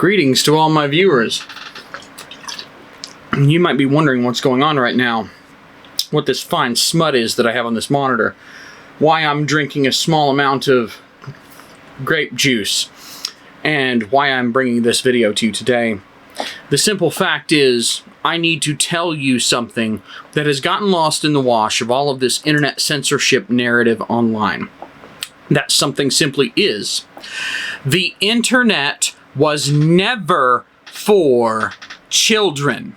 Greetings to all my viewers. You might be wondering what's going on right now, what this fine smut is that I have on this monitor, why I'm drinking a small amount of grape juice, and why I'm bringing this video to you today. The simple fact is, I need to tell you something that has gotten lost in the wash of all of this internet censorship narrative online. That something simply is, the internet was never for children.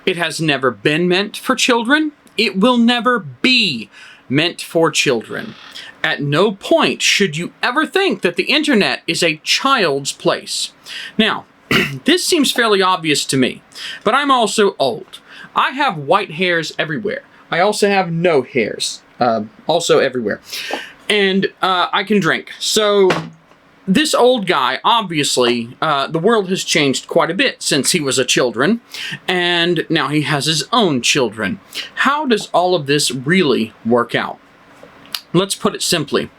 It has never been meant for children. It will never be meant for children. At no point should you ever think that the internet is a child's place. Now, this seems fairly obvious to me, but I'm also old. I have white hairs everywhere. I also have no hairs, also everywhere. And I can drink. So this old guy, obviously, the world has changed quite a bit since he was a children, and now he has his own children. How does all of this really work out? Let's put it simply.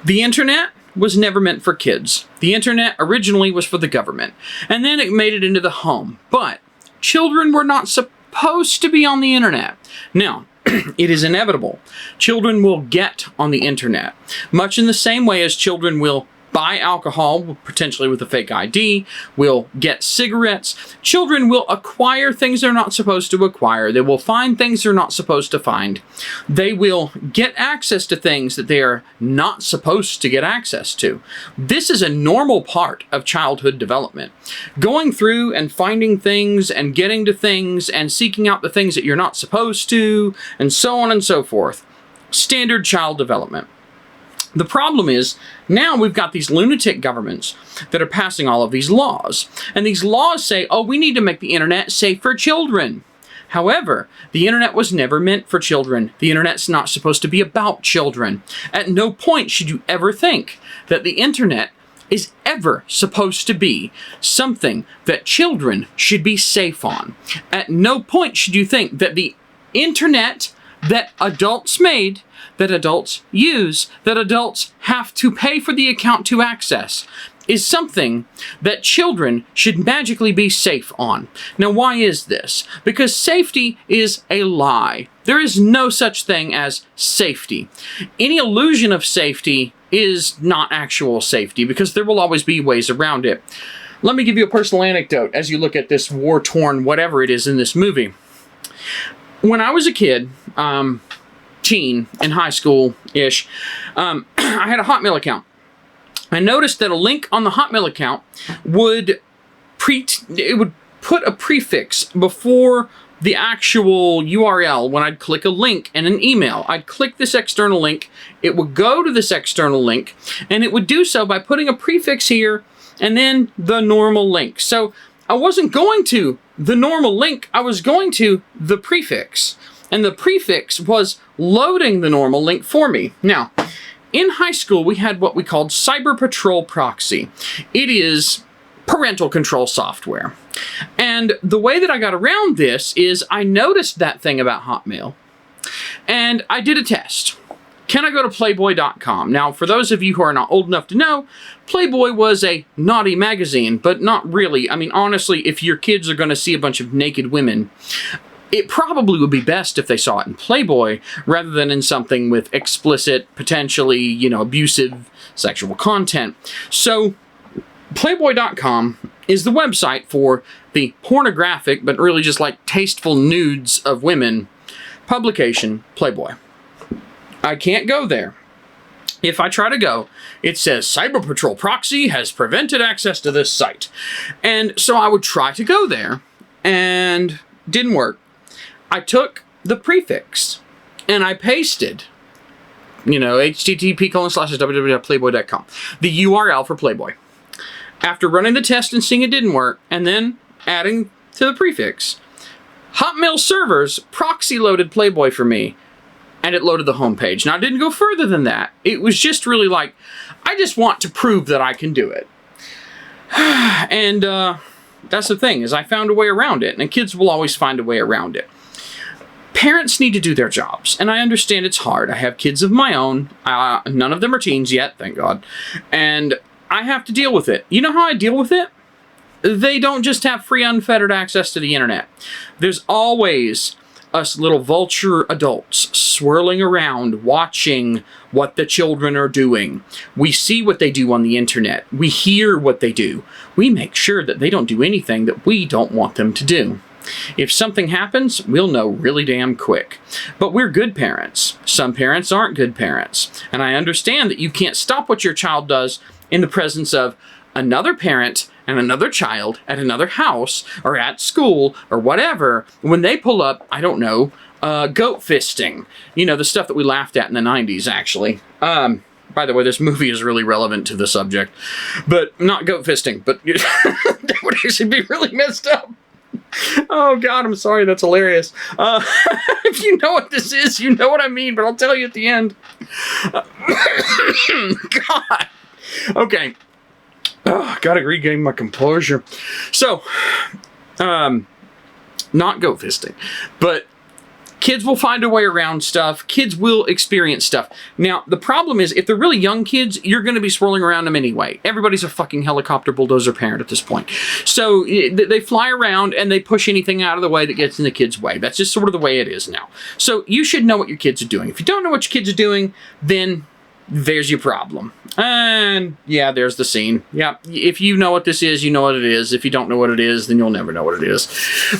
The internet was never meant for kids. The internet originally was for the government, and then it made it into the home. But children were not supposed to be on the internet. Now, it is inevitable. Children will get on the internet, much in the same way as children will buy alcohol, potentially with a fake ID, will get cigarettes. Children will acquire things they're not supposed to acquire. They will find things they're not supposed to find. They will get access to things that they are not supposed to get access to. This is a normal part of childhood development. Going through and finding things and getting to things and seeking out the things that you're not supposed to, and so on and so forth. Standard child development. The problem is, now we've got these lunatic governments that are passing all of these laws. And these laws say, oh, we need to make the internet safe for children. However, the internet was never meant for children. The internet's not supposed to be about children. At no point should you ever think that the internet is ever supposed to be something that children should be safe on. At no point should you think that the internet that adults made, that adults use, that adults have to pay for the account to access, is something that children should magically be safe on. Now, why is this? Because safety is a lie. There is no such thing as safety. Any illusion of safety is not actual safety, because there will always be ways around it. Let me give you a personal anecdote as you look at this war-torn whatever it is in this movie. When I was a kid, teen, in high school-ish, I had a Hotmail account. I noticed that a link on the Hotmail account would put a prefix before the actual URL when I'd click a link in an email. I'd click this external link, it would go to this external link, and it would do so by putting a prefix here and then the normal link. So I wasn't going to the normal link, I was going to the prefix. And the prefix was loading the normal link for me. Now, in high school, we had what we called Cyber Patrol Proxy. It is parental control software. And the way that I got around this is I noticed that thing about Hotmail, and I did a test. Can I go to Playboy.com? Now, for those of you who are not old enough to know, Playboy was a naughty magazine, but not really. I mean, honestly, if your kids are going to see a bunch of naked women, it probably would be best if they saw it in Playboy rather than in something with explicit, potentially, abusive sexual content. So, Playboy.com is the website for the pornographic, but really just like tasteful nudes of women publication, Playboy. I can't go there. If I try to go, it says Cyber Patrol Proxy has prevented access to this site. And so I would try to go there, and didn't work. I took the prefix, and I pasted, http://www.playboy.com, the URL for Playboy. After running the test and seeing it didn't work, and then adding to the prefix, Hotmail servers proxy loaded Playboy for me, and it loaded the homepage. Now, I didn't go further than that. It was just really like, I just want to prove that I can do it. And that's the thing, is I found a way around it, and kids will always find a way around it. Parents need to do their jobs, and I understand it's hard. I have kids of my own. None of them are teens yet, thank God. And I have to deal with it. You know how I deal with it? they don't just have free unfettered access to the internet. There's always us little vulture adults swirling around watching what the children are doing. We see what they do on the internet. We hear what they do. We make sure that they don't do anything that we don't want them to do. If something happens, we'll know really damn quick. But we're good parents. Some parents aren't good parents. And I understand that you can't stop what your child does in the presence of another parent and another child at another house or at school or whatever when they pull up, I don't know, goat fisting. You know, the stuff that we laughed at in the 90s, actually. By the way, this movie is really relevant to the subject. But not goat fisting, but that would actually be really messed up. Oh, God, I'm sorry. That's hilarious. If you know what this is, you know what I mean, but I'll tell you at the end. God. Okay. Oh, gotta regain my composure. So, not goat fisting, but kids will find a way around stuff. Kids will experience stuff. Now, the problem is, if they're really young kids, you're going to be swirling around them anyway. Everybody's a fucking helicopter bulldozer parent at this point. So they fly around and they push anything out of the way that gets in the kid's way. That's just sort of the way it is now. So you should know what your kids are doing. If you don't know what your kids are doing, then there's your problem. And yeah, there's the scene. Yeah, if you know what this is, you know what it is. If you don't know what it is, then you'll never know what it is.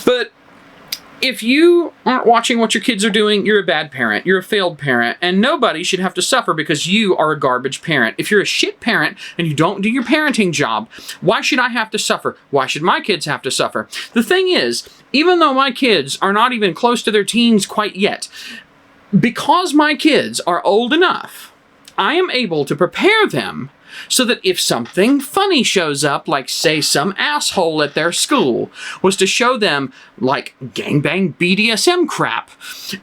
But if you aren't watching what your kids are doing, you're a bad parent. You're a failed parent. And nobody should have to suffer because you are a garbage parent. If you're a shit parent and you don't do your parenting job, why should I have to suffer? Why should my kids have to suffer? The thing is, even though my kids are not even close to their teens quite yet, because my kids are old enough, I am able to prepare them so that if something funny shows up, like say some asshole at their school was to show them like gangbang BDSM crap,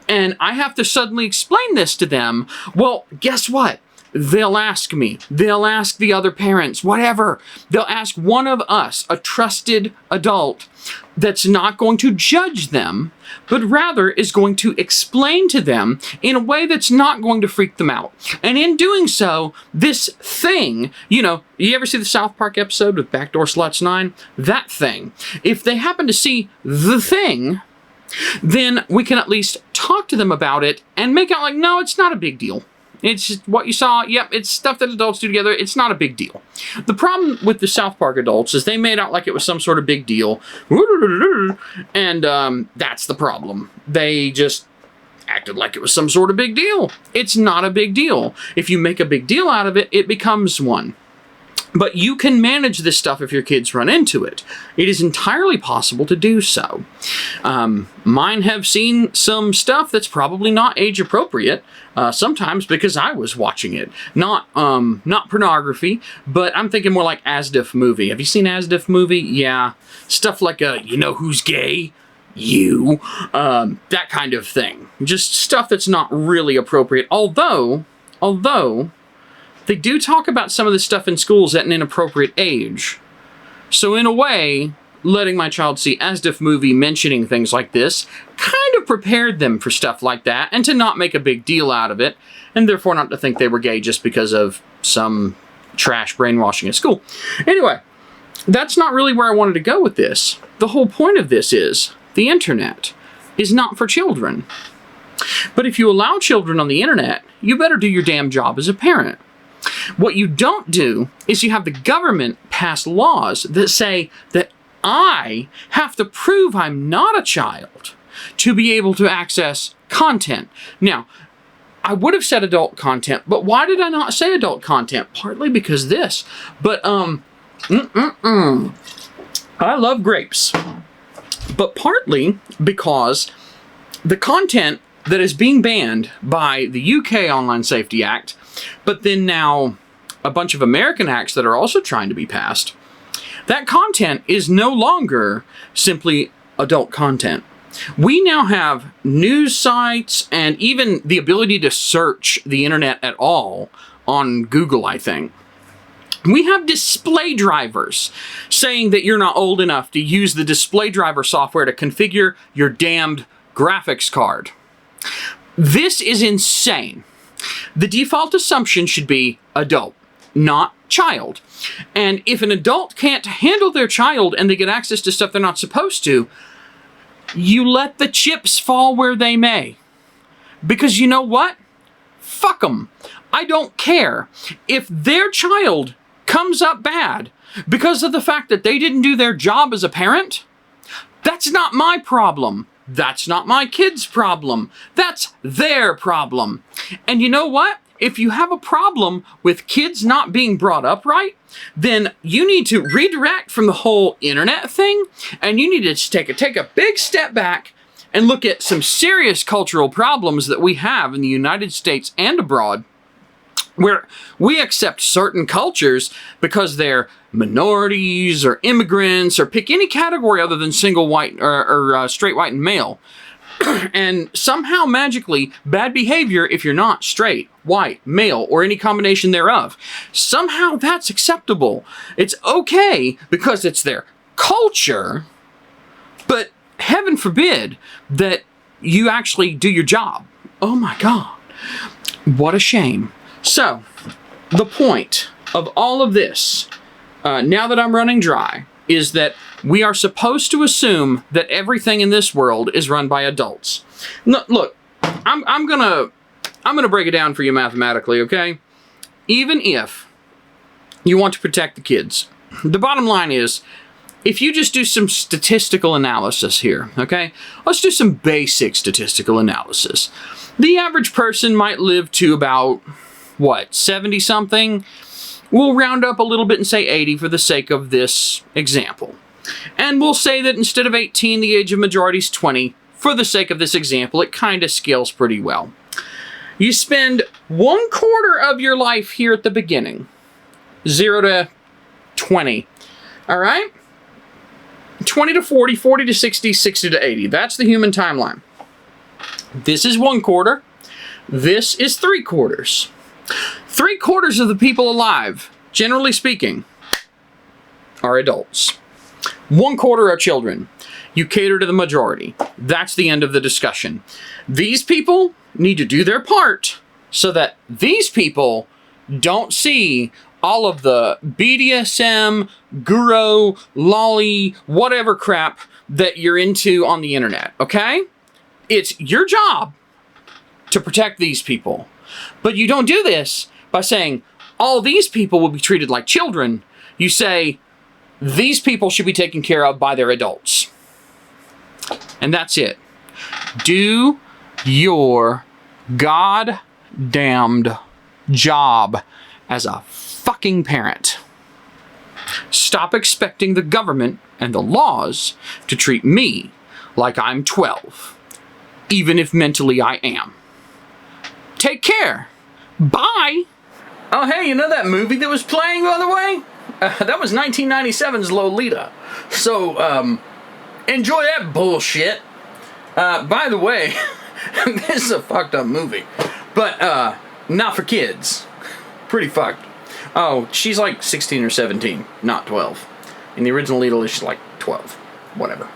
and I have to suddenly explain this to them, well, guess what? They'll ask me. They'll ask the other parents, whatever. They'll ask one of us, a trusted adult, that's not going to judge them, but rather is going to explain to them in a way that's not going to freak them out. And in doing so, this thing, you know, you ever see the South Park episode with Backdoor Sluts 9? That thing. If they happen to see the thing, then we can at least talk to them about it and make out like, no, it's not a big deal. It's just what you saw. Yep, it's stuff that adults do together. It's not a big deal. The problem with the South Park adults is they made out like it was some sort of big deal. And that's the problem. They just acted like it was some sort of big deal. It's not a big deal. If you make a big deal out of it, it becomes one. But you can manage this stuff if your kids run into it. It is entirely possible to do so. Mine have seen some stuff that's probably not age appropriate, sometimes because I was watching it. Not pornography, but I'm thinking more like Asdif movie. Have you seen Asdif movie? Yeah. Stuff like, you know who's gay? You. That kind of thing. Just stuff that's not really appropriate. Although they do talk about some of this stuff in schools at an inappropriate age. So in a way, letting my child see Asdif movie mentioning things like this kind of prepared them for stuff like that and to not make a big deal out of it and therefore not to think they were gay just because of some trash brainwashing at school. Anyway, that's not really where I wanted to go with this. The whole point of this is the internet is not for children. But if you allow children on the internet, you better do your damn job as a parent. What you don't do is you have the government pass laws that say that I have to prove I'm not a child to be able to access content. Now, I would have said adult content, but why did I not say adult content? Partly because this, but I love grapes, but partly because the content that is being banned by the UK Online Safety Act, but then now a bunch of American acts that are also trying to be passed, that content is no longer simply adult content. We now have news sites and even the ability to search the internet at all on Google, I think. We have display drivers saying that you're not old enough to use the display driver software to configure your damned graphics card. This is insane. The default assumption should be adult, not child. And if an adult can't handle their child and they get access to stuff they're not supposed to, you let the chips fall where they may. Because you know what? Fuck them. I don't care. If their child comes up bad because of the fact that they didn't do their job as a parent, that's not my problem. That's not my kid's problem. That's their problem. And you know what? If you have a problem with kids not being brought up right, then you need to redirect from the whole internet thing, and you need to take a big step back and look at some serious cultural problems that we have in the United States and abroad, where we accept certain cultures because they're minorities or immigrants or pick any category other than single white or straight white and male. And somehow magically bad behavior, if you're not straight, white, male, or any combination thereof, somehow that's acceptable. It's okay because it's their culture, but heaven forbid that you actually do your job. Oh my God. What a shame. So, the point of all of this, now that I'm running dry, is that we are supposed to assume that everything in this world is run by adults. Look, I'm gonna break it down for you mathematically, okay? Even if you want to protect the kids, the bottom line is, if you just do some statistical analysis here, okay? Let's do some basic statistical analysis. The average person might live to about, what, 70 something? We'll round up a little bit and say 80 for the sake of this example. And we'll say that instead of 18, the age of majority is 20. For the sake of this example, it kind of scales pretty well. You spend 1/4 of your life here at the beginning. 0 to 20. All right? 20 to 40, 40 to 60, 60 to 80. That's the human timeline. This is 1/4. This is 3/4. 3/4 of the people alive, generally speaking, are adults. 1/4 are children. You cater to the majority. That's the end of the discussion. These people need to do their part so that these people don't see all of the BDSM, guru, lolly, whatever crap that you're into on the internet, okay? It's your job to protect these people. But you don't do this by saying, all these people will be treated like children. You say, these people should be taken care of by their adults. And that's it. Do your goddamned job as a fucking parent. Stop expecting the government and the laws to treat me like I'm 12, even if mentally I am. Take care. Bye. Oh, hey, you know that movie that was playing, by the way? That was 1997's Lolita. So, enjoy that bullshit. By the way, this is a fucked up movie. But, not for kids. Pretty fucked. Oh, she's like 16 or 17, not 12. In the original Lolita, she's like 12. Whatever.